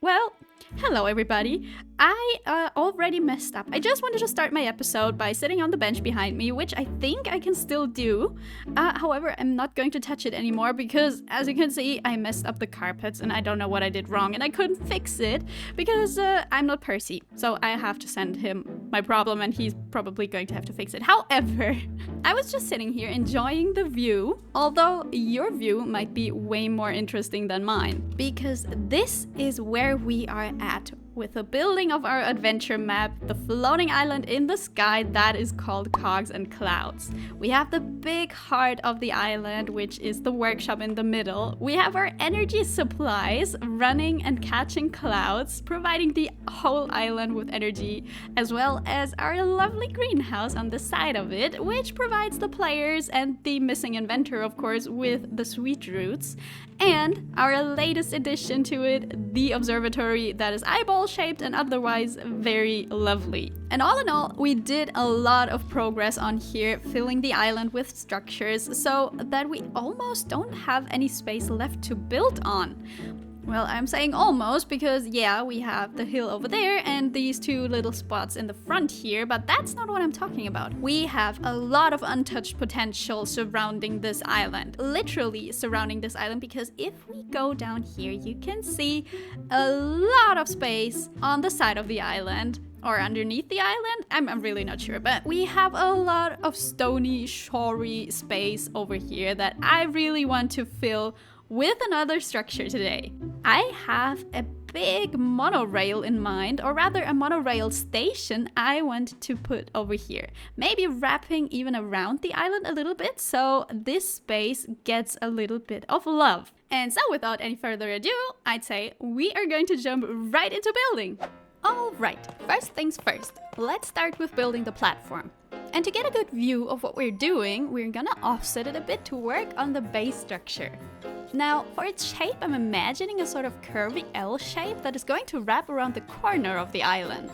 Well, hello everybody. I already messed up. I just wanted to start my episode by sitting on the bench behind me, which I think I can still do. However, I'm not going to touch it anymore because, as you can see, I messed up the carpets and I don't know what I did wrong and I couldn't fix it because I'm not Percy. So I have to send him my problem and he's probably going to have to fix it. However, I was just sitting here enjoying the view, although your view might be way more interesting than mine, because this is where we are at with the building of our adventure map, the floating island in the sky that is called Cogs and Clouds. We have the big heart of the island, which is the workshop in the middle. We have our energy supplies running and catching clouds, providing the whole island with energy, as well as our lovely greenhouse on the side of it, which provides the players and the missing inventor, of course, with the sweet roots. And our latest addition to it, the observatory that is eyeball-shaped and otherwise very lovely. And all in all, we did a lot of progress on here, filling the island with structures so that we almost don't have any space left to build on. Well, I'm saying almost because, yeah, we have the hill over there and these two little spots in the front here, but that's not what I'm talking about. We have a lot of untouched potential surrounding this island, literally surrounding this island, because if we go down here, you can see a lot of space on the side of the island. Or underneath the island? I'm really not sure, but we have a lot of stony, shorey space over here that I really want to fill with another structure today. I have a big monorail in mind, or rather a monorail station I want to put over here. Maybe wrapping even around the island a little bit so this space gets a little bit of love. And so without any further ado, I'd say we are going to jump right into building. Alright, first things first, let's start with building the platform. And to get a good view of what we're doing, we're gonna offset it a bit to work on the base structure. Now, for its shape, I'm imagining a sort of curvy L shape that is going to wrap around the corner of the island,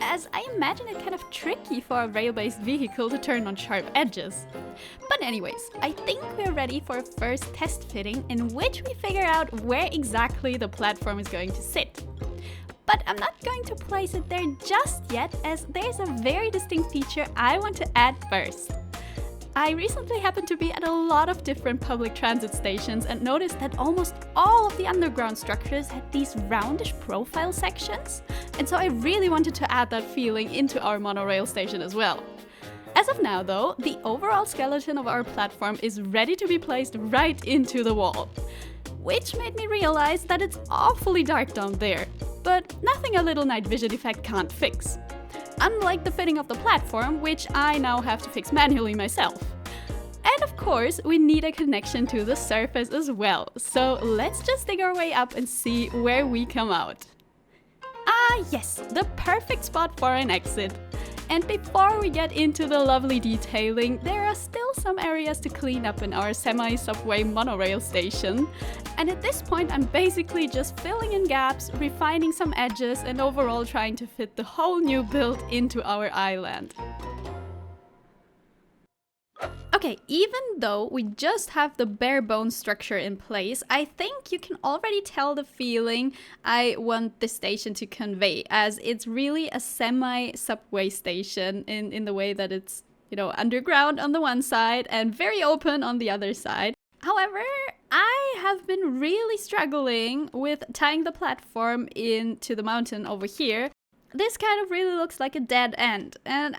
as I imagine it kind of tricky for a rail-based vehicle to turn on sharp edges. But anyways, I think we're ready for a first test fitting in which we figure out where exactly the platform is going to sit. But I'm not going to place it there just yet, as there's a very distinct feature I want to add first. I recently happened to be at a lot of different public transit stations and noticed that almost all of the underground structures had these roundish profile sections, and so I really wanted to add that feeling into our monorail station as well. As of now though, the overall skeleton of our platform is ready to be placed right into the wall, which made me realize that it's awfully dark down there, but nothing a little night vision effect can't fix. Unlike the fitting of the platform, which I now have to fix manually myself. And of course, we need a connection to the surface as well, so let's just dig our way up and see where we come out. Ah yes, the perfect spot for an exit. And before we get into the lovely detailing, there are still some areas to clean up in our semi-subway monorail station. And at this point, I'm basically just filling in gaps, refining some edges, and overall trying to fit the whole new build into our island. Okay, even though we just have the bare bones structure in place, I think you can already tell the feeling I want the station to convey, as it's really a semi-subway station in the way that it's, you know, underground on the one side and very open on the other side. However, I have been really struggling with tying the platform into the mountain over here. This kind of really looks like a dead end, and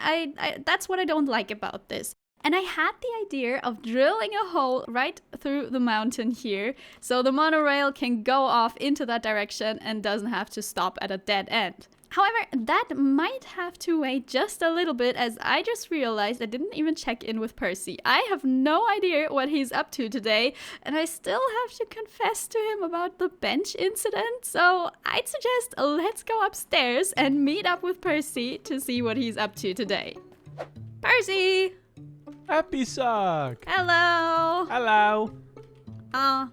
that's what I don't like about this. And I had the idea of drilling a hole right through the mountain here, so the monorail can go off into that direction and doesn't have to stop at a dead end. However, that might have to wait just a little bit, as I just realized I didn't even check in with Percy. I have no idea what he's up to today, and I still have to confess to him about the bench incident, so I'd suggest let's go upstairs and meet up with Percy to see what he's up to today. Percy! Happy Sock! Hello! Hello! I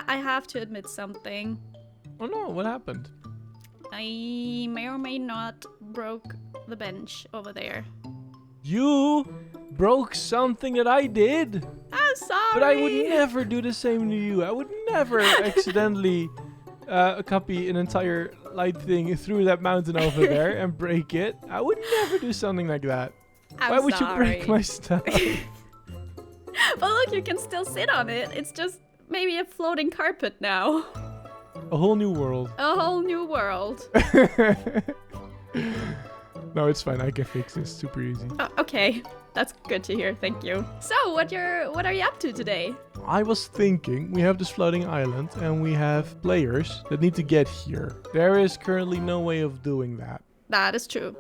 have to admit something. Oh no, what happened? I may or may not broke the bench over there. You broke something that I did! I'm sorry! But I would never do the same to you. I would never accidentally copy an entire light thing through that mountain over there and break it. I would never do something like that. Why would you break my stuff? But look, you can still sit on it. It's just maybe a floating carpet now. A whole new world. A whole new world. No, it's fine. I can fix this. Super easy. Oh, okay. That's good to hear. Thank you. So, what are you up to today? I was thinking, we have this floating island and we have players that need to get here. There is currently no way of doing that. That is true.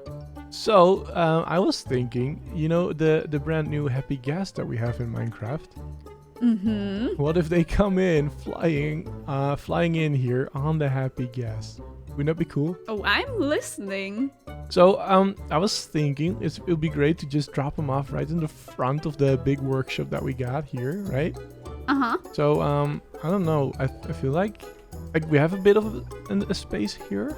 So, I was thinking, you know, the brand new Happy Ghast that we have in Minecraft? Mm-hmm. What if they come in flying in here on the Happy Ghast? Wouldn't that be cool? Oh, I'm listening. So, I was thinking it would be great to just drop them off right in the front of the big workshop that we got here, right? Uh-huh. So, I don't know. I feel like we have a bit of a space here.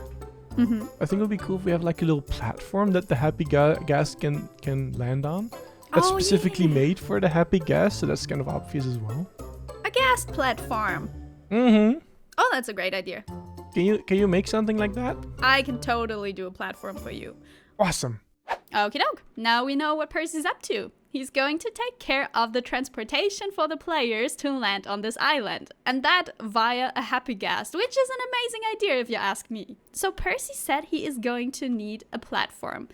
Mm-hmm. I think it would be cool if we have like a little platform that the Happy Ghast can land on. That's specifically made for the Happy Ghast, so that's kind of obvious as well. A Ghast platform. Mm-hmm. Oh, that's a great idea. Can you make something like that? I can totally do a platform for you. Awesome. Okie doke. Now we know what Percy's up to. He's going to take care of the transportation for the players to land on this island. And that via a Happy Ghast, which is an amazing idea if you ask me. So Percy said he is going to need a platform.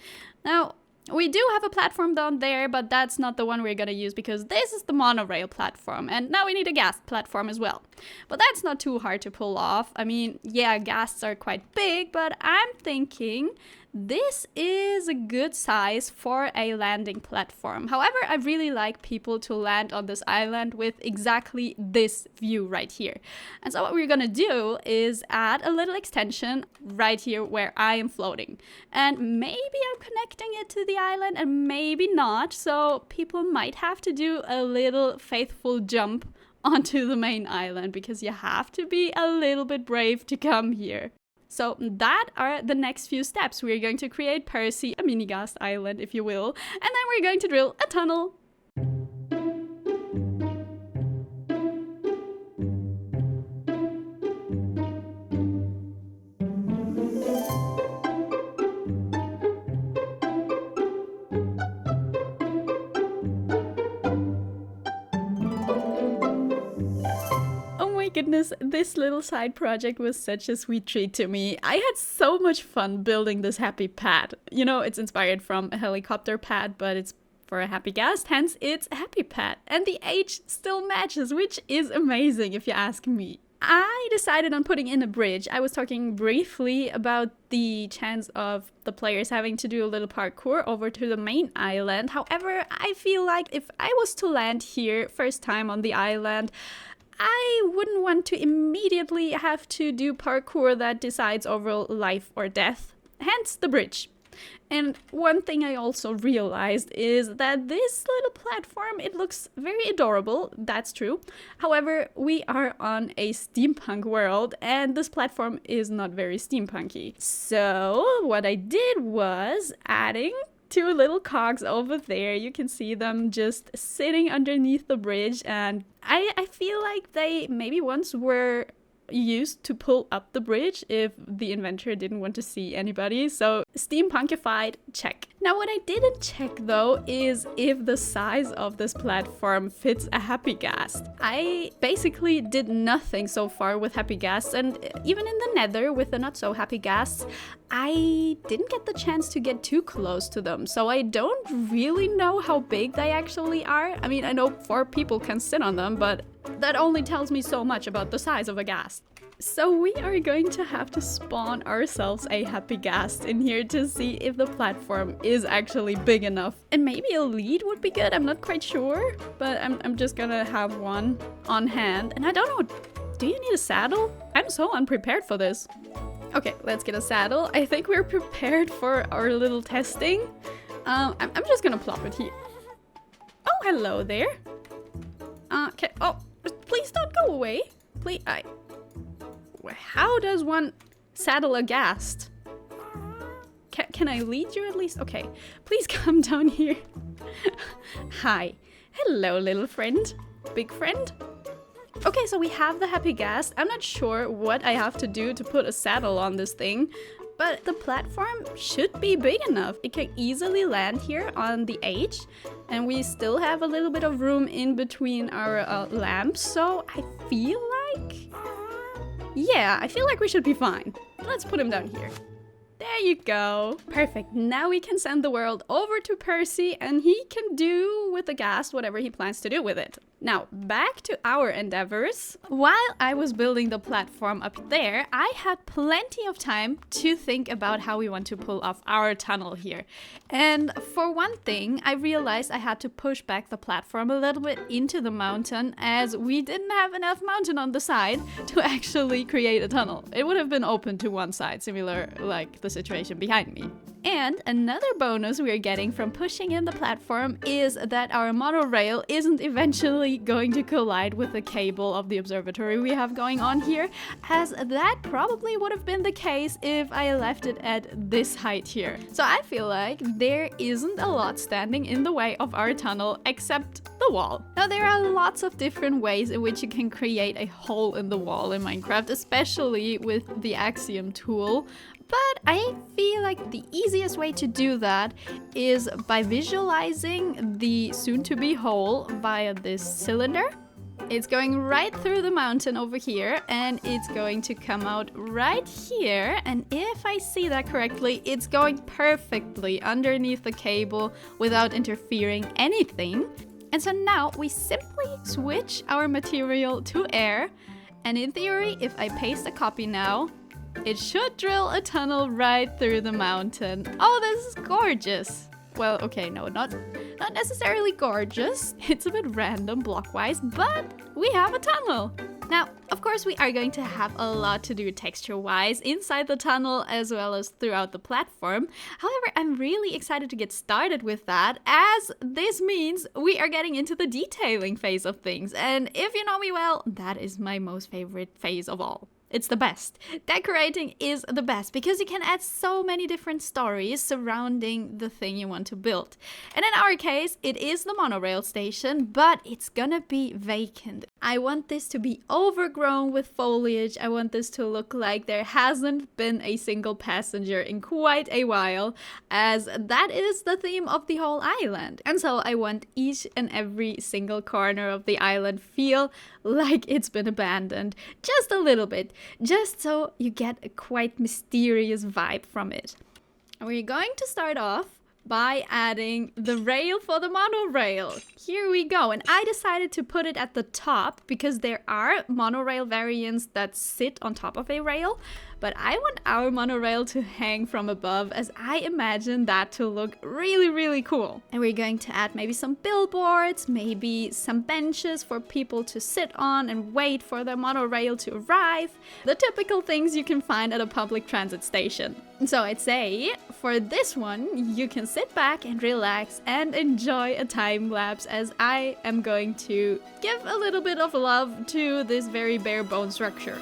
Now, we do have a platform down there, but that's not the one we're gonna use because this is the Monorail Platform, and now we need a Ghast platform as well. But that's not too hard to pull off. I mean, yeah, Ghasts are quite big, but I'm thinking this is a good size for a landing platform. However, I really like people to land on this island with exactly this view right here. And so what we're gonna do is add a little extension right here where I am floating. And maybe I'm connecting it to the island and maybe not. So people might have to do a little faithful jump onto the main island because you have to be a little bit brave to come here. So that are the next few steps. We're going to create Percy, a mini Ghast island, if you will, and then we're going to drill a tunnel. Goodness, this little side project was such a sweet treat to me. I had so much fun building this happy pad. You know, it's inspired from a helicopter pad, but it's for a Happy Ghast, hence it's a happy pad. And the age still matches, which is amazing if you ask me. I decided on putting in a bridge. I was talking briefly about the chance of the players having to do a little parkour over to the main island. However, I feel like if I was to land here first time on the island, I wouldn't want to immediately have to do parkour that decides over life or death, hence the bridge. And one thing I also realized is that this little platform, it looks very adorable, that's true. However, we are on a steampunk world and this platform is not very steampunky. So what I did was adding two little cogs over there. You can see them just sitting underneath the bridge, and I feel like they maybe once were used to pull up the bridge if the inventor didn't want to see anybody. So steampunkified, check. Now what I didn't check though is if the size of this platform fits a Happy Ghast. I basically did nothing so far with Happy Ghasts, and even in the Nether with the not so Happy Ghasts, I didn't get the chance to get too close to them, so I don't really know how big they actually are. I mean, I know 4 people can sit on them, but that only tells me so much about the size of a Ghast. So we are going to have to spawn ourselves a Happy Ghast in here to see if the platform is actually big enough. And maybe a lead would be good, I'm not quite sure, but I'm just gonna have one on hand. And I don't know, do you need a saddle? I'm so unprepared for this. Okay, let's get a saddle. I think we're prepared for our little testing. I'm just gonna plop it here. Oh, hello there. Okay, oh, please don't go away. Please, how does one saddle a Ghast? Can I lead you at least? Okay, please come down here. Hi. Hello, little friend. Big friend. Okay, so we have the Happy Ghast. I'm not sure what I have to do to put a saddle on this thing, but the platform should be big enough. It can easily land here on the edge, and we still have a little bit of room in between our lamps, so I feel like we should be fine. Let's put him down here. There you go. Perfect. Now we can send the world over to Percy and he can do with the Ghast whatever he plans to do with it. Now, back to our endeavors. While I was building the platform up there, I had plenty of time to think about how we want to pull off our tunnel here. And for one thing, I realized I had to push back the platform a little bit into the mountain as we didn't have enough mountain on the side to actually create a tunnel. It would have been open to one side, similar like the situation behind me. And another bonus we are getting from pushing in the platform is that our monorail isn't eventually going to collide with the cable of the observatory we have going on here, as that probably would have been the case if I left it at this height here. So I feel like there isn't a lot standing in the way of our tunnel except the wall. Now there are lots of different ways in which you can create a hole in the wall in Minecraft, especially with the axiom tool. But I feel like the easiest way to do that is by visualizing the soon-to-be hole via this cylinder. It's going right through the mountain over here, and it's going to come out right here. And if I see that correctly, it's going perfectly underneath the cable without interfering anything. And so now we simply switch our material to air. And in theory, if I paste a copy now, it should drill a tunnel right through the mountain. Oh, this is gorgeous. Well, okay, no, not necessarily gorgeous. It's a bit random block-wise, but we have a tunnel. Now, of course, we are going to have a lot to do texture-wise inside the tunnel as well as throughout the platform. However, I'm really excited to get started with that, as this means we are getting into the detailing phase of things. And if you know me well, that is my most favorite phase of all. It's the best. Decorating is the best because you can add so many different stories surrounding the thing you want to build. And in our case, it is the monorail station, but it's gonna be vacant. I want this to be overgrown with foliage. I want this to look like there hasn't been a single passenger in quite a while, as that is the theme of the whole island. And so I want each and every single corner of the island feel like it's been abandoned, just a little bit, just so you get a quite mysterious vibe from it. And we're going to start off by adding the rail for the monorail. Here we go. And I decided to put it at the top because there are monorail variants that sit on top of a rail. But I want our monorail to hang from above, as I imagine that to look really, really cool. And we're going to add maybe some billboards, maybe some benches for people to sit on and wait for the monorail to arrive. The typical things you can find at a public transit station. So I'd say for this one, you can sit back and relax and enjoy a time lapse, as I am going to give a little bit of love to this very bare bone structure.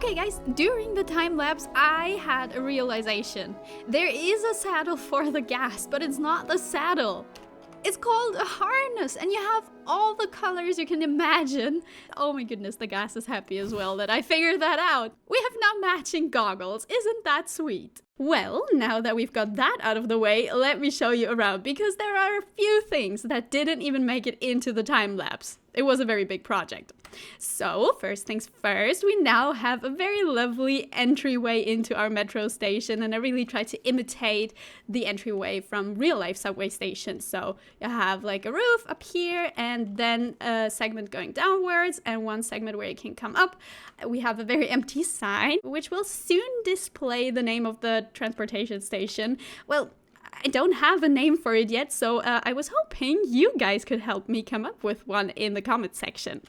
Okay guys, during the time lapse, I had a realization. There is a saddle for the Ghast, but it's not the saddle. It's called a harness, and you have all the colors you can imagine. Oh my goodness, the Ghast is happy as well that I figured that out. We have now matching goggles. Isn't that sweet? Well, now that we've got that out of the way, let me show you around, because there are a few things that didn't even make it into the time lapse. It was a very big project. So, first things first, we now have a very lovely entryway into our metro station, and I really tried to imitate the entryway from real life subway stations. So, you have like a roof up here, and then a segment going downwards, and one segment where you can come up. We have a very empty sign, which will soon display the name of the transportation station. Well, I don't have a name for it yet, so I was hoping you guys could help me come up with one in the comment section.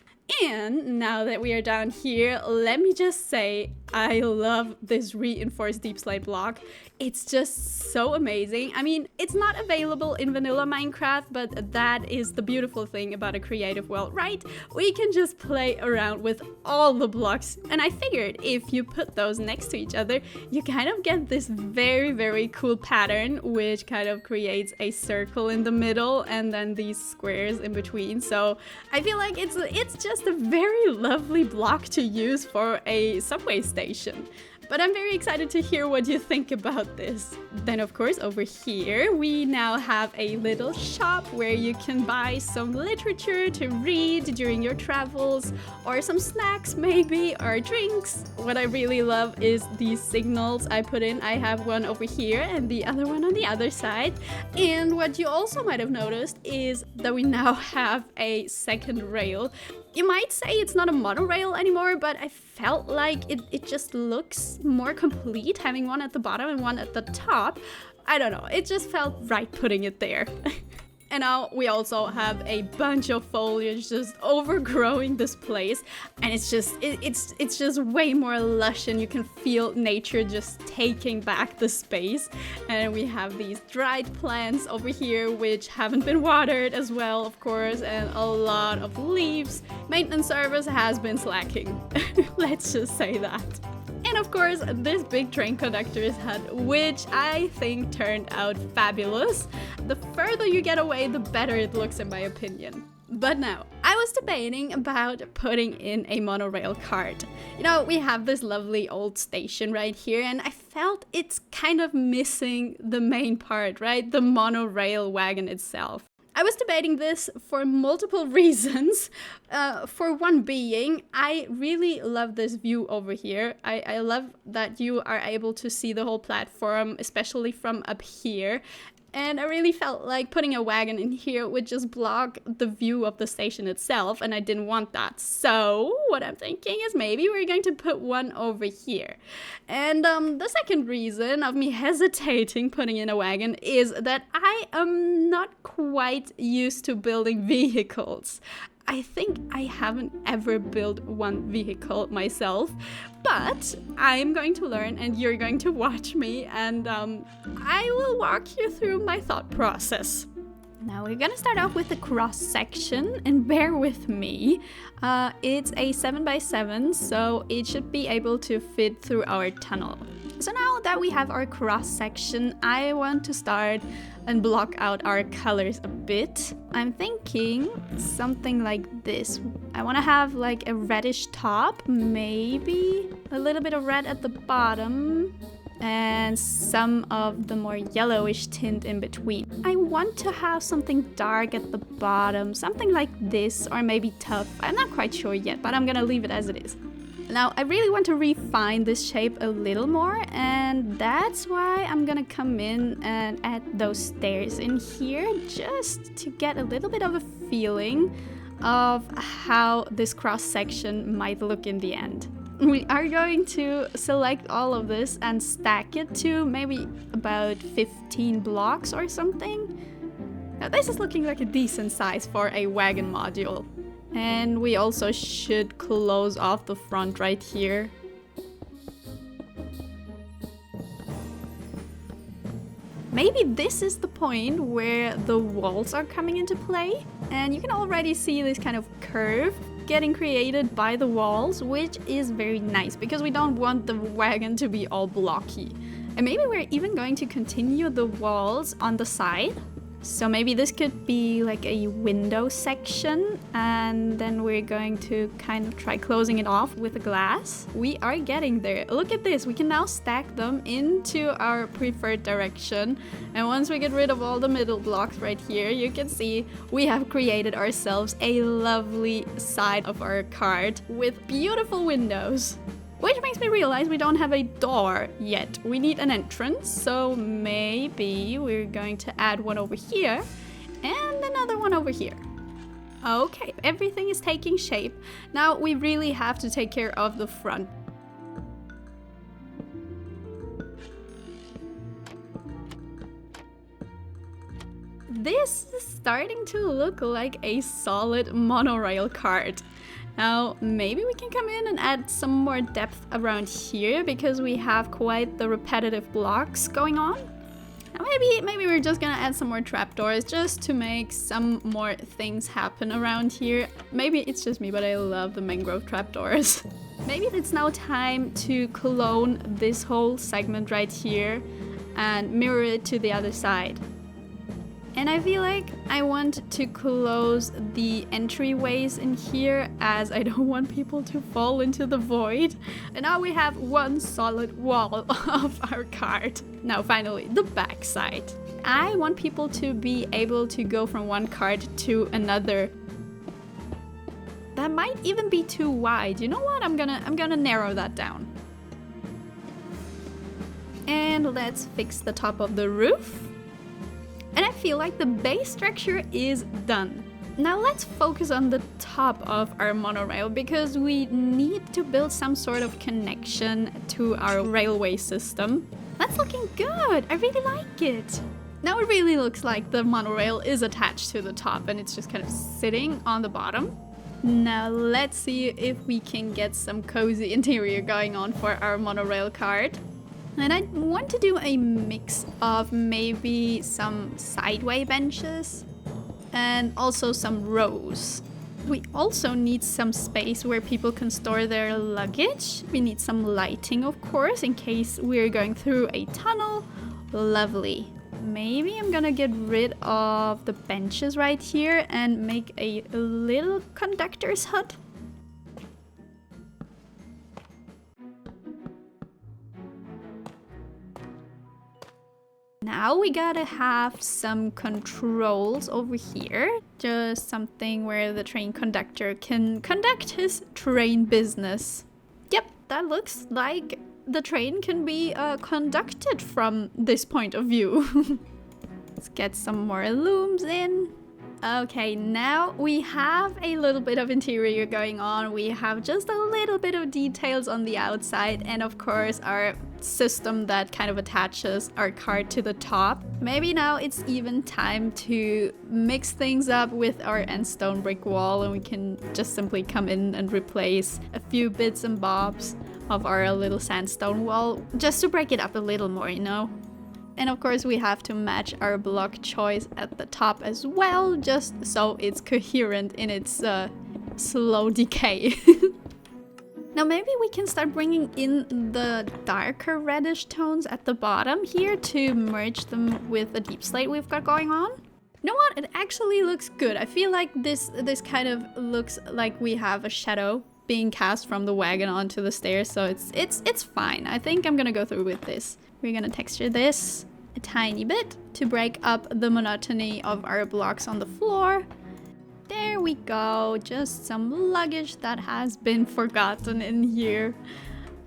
And now that we are down here, let me just say I love this reinforced deep slate block. It's just so amazing. I mean, it's not available in vanilla Minecraft, but that is the beautiful thing about a creative world, right? We can just play around with all the blocks. And I figured if you put those next to each other, you kind of get this very, very cool pattern, which kind of creates a circle in the middle and then these squares in between. So I feel like it's just a very lovely block to use for a subway station. But I'm very excited to hear what you think about this. Then of course over here we now have a little shop where you can buy some literature to read during your travels, or some snacks maybe, or drinks. What I really love is these signals I put in. I have one over here and the other one on the other side. And what you also might have noticed is that we now have a second rail. You might say it's not a monorail anymore, but I felt like it just looks more complete having one at the bottom and one at the top. I don't know, it just felt right putting it there. And now we also have a bunch of foliage just overgrowing this place, and it's just way more lush, and you can feel nature just taking back the space. And we have these dried plants over here which haven't been watered as well, of course, and a lot of leaves. Maintenance service has been slacking. Let's just say that. And of course, this big train conductor's hut, which I think turned out fabulous. The further you get away, the better it looks in my opinion. But now, I was debating about putting in a monorail cart. You know, we have this lovely old station right here, and I felt it's kind of missing the main part, right? The monorail wagon itself. I was debating this for multiple reasons. For one being, I really love this view over here. I love that you are able to see the whole platform, especially from up here. And I really felt like putting a wagon in here would just block the view of the station itself, and I didn't want that. So what I'm thinking is maybe we're going to put one over here. And the second reason of me hesitating putting in a wagon is that I am not quite used to building vehicles. I think I haven't ever built one vehicle myself, but I'm going to learn and you're going to watch me, and I will walk you through my thought process. Now we're gonna start off with the cross section, and bear with me. It's a 7x7, so it should be able to fit through our tunnel. So now that we have our cross section, I want to start and block out our colors a bit. I'm thinking something like this. I want to have like a reddish top, maybe a little bit of red at the bottom, and some of the more yellowish tint in between. I want to have something dark at the bottom, something like this, or maybe tough. I'm not quite sure yet, but I'm gonna leave it as it is. Now, I really want to refine this shape a little more, and that's why I'm gonna come in and add those stairs in here, just to get a little bit of a feeling of how this cross section might look in the end. We are going to select all of this and stack it to maybe about 15 blocks or something. Now, this is looking like a decent size for a wagon module. And we also should close off the front right here. Maybe this is the point where the walls are coming into play. And you can already see this kind of curve getting created by the walls, which is very nice because we don't want the wagon to be all blocky. And maybe we're even going to continue the walls on the side. So maybe this could be like a window section, and then we're going to kind of try closing it off with a glass. We are getting there. Look at this. We can now stack them into our preferred direction. And once we get rid of all the middle blocks right here, you can see we have created ourselves a lovely side of our cart with beautiful windows. Which makes me realize we don't have a door yet. We need an entrance, so maybe we're going to add one over here and another one over here. Okay, everything is taking shape. Now we really have to take care of the front. This is starting to look like a solid monorail cart. Now, maybe we can come in and add some more depth around here because we have quite the repetitive blocks going on. Now maybe we're just gonna add some more trapdoors just to make some more things happen around here. Maybe it's just me, but I love the mangrove trapdoors. Maybe it's now time to clone this whole segment right here and mirror it to the other side. And I feel like I want to close the entryways in here as I don't want people to fall into the void. And now we have one solid wall of our cart. Now finally, the back side. I want people to be able to go from one cart to another. That might even be too wide. You know what? I'm gonna narrow that down. And let's fix the top of the roof. And I feel like the base structure is done. Now let's focus on the top of our monorail because we need to build some sort of connection to our railway system. That's looking good. I really like it. Now it really looks like the monorail is attached to the top and it's just kind of sitting on the bottom. Now let's see if we can get some cozy interior going on for our monorail cart. And I want to do a mix of maybe some sideway benches and also some rows. We also need some space where people can store their luggage. We need some lighting, of course, in case we're going through a tunnel. Lovely. Maybe I'm gonna get rid of the benches right here and make a little conductor's hut. Now we gotta have some controls over here. Just something where the train conductor can conduct his train business. Yep, that looks like the train can be conducted from this point of view. Let's get some more looms in. Okay, now we have a little bit of interior going on. We have just a little bit of details on the outside and of course our system that kind of attaches our cart to the top. Maybe now it's even time to mix things up with our end stone brick wall and we can just simply come in and replace a few bits and bobs of our little sandstone wall just to break it up a little more, you know? And of course we have to match our block choice at the top as well, just so it's coherent in its slow decay. Now maybe we can start bringing in the darker reddish tones at the bottom here to merge them with the deep slate we've got going on. You know what? It actually looks good. I feel like this kind of looks like we have a shadow being cast from the wagon onto the stairs, so it's fine. I think I'm gonna go through with this. We're gonna texture this a tiny bit to break up the monotony of our blocks on the floor. There we go, just some luggage that has been forgotten in here.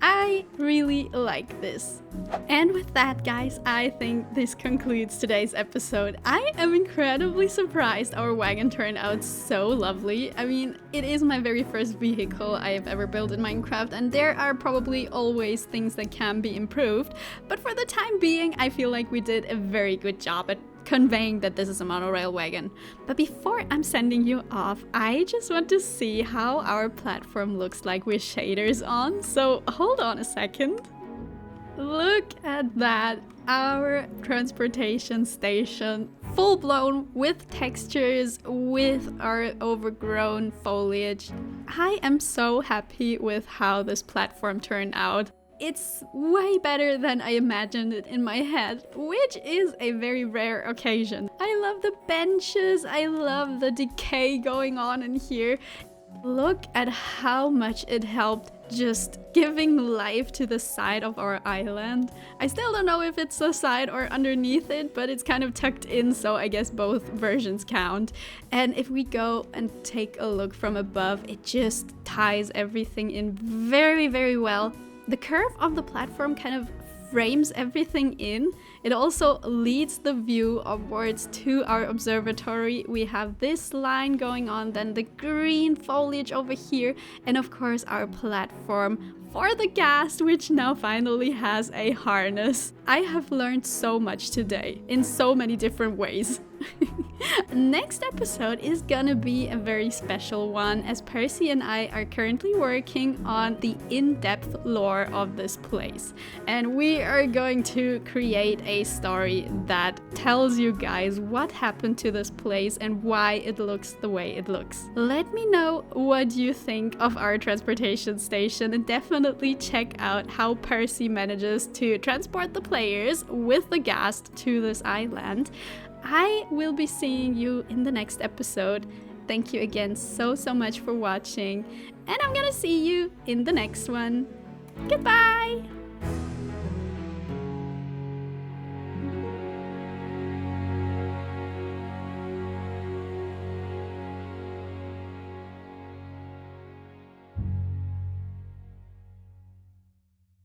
I really like this. And with that, guys, I think this concludes today's episode. I am incredibly surprised our wagon turned out so lovely. I mean, it is my very first vehicle I have ever built in Minecraft, and there are probably always things that can be improved, but for the time being, I feel like we did a very good job at conveying that this is a monorail wagon. But before I'm sending you off, I just want to see how our platform looks like with shaders on. So hold on a second. Look at that. Our transportation station, full blown with textures, with our overgrown foliage. I am so happy with how this platform turned out. It's way better than I imagined it in my head, which is a very rare occasion. I love the benches, I love the decay going on in here. Look at how much it helped just giving life to the side of our island. I still don't know if it's the side or underneath it, but it's kind of tucked in, so I guess both versions count. And if we go and take a look from above, it just ties everything in very, very well. The curve of the platform kind of frames everything in. It also leads the view upwards to our observatory. We have this line going on, then the green foliage over here, and of course our platform for the Ghast, which now finally has a harness. I have learned so much today in so many different ways. Next episode is gonna be a very special one, as Percy and I are currently working on the in-depth lore of this place. And we are going to create a story that tells you guys what happened to this place and why it looks the way it looks. Let me know what you think of our transportation station, and definitely check out how Percy manages to transport the players with the Ghast to this island. I will be seeing you in the next episode. Thank you again so much for watching, and I'm gonna see you in the next one. Goodbye!